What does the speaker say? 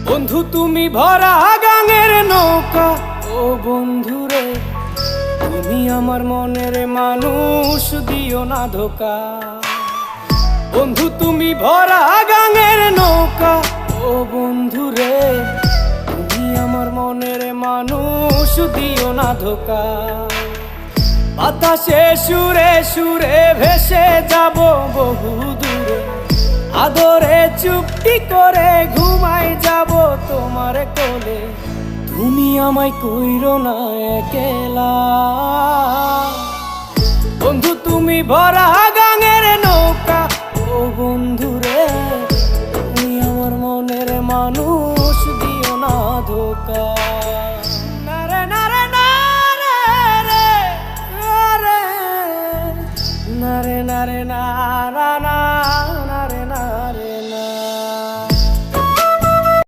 বন্ধু তুমি ভরা গাঙের নৌকা, ও বন্ধু রে তুমি আমার মনের মানুষ, দিও না ধোকা। বন্ধু তুমি ভরা গাঙের নৌকা, ও বন্ধু রে তুমি আমার মনের মানুষ, দিও না ধোকা। বাতাসে সুরে সুরে ভেসে যাব বহু দূরে, আদরে চুপটি করে ঘুমাই যাব তোমার কোলে। তুমি আমায় কইরো না একলা, বন্ধু তুমি ভরা গাঙের নৌকা, ও বন্ধু রে তুমি আমার মনের মানুষ, দিও না ধোকা। নারে নারে নারে রে, নারে নারে না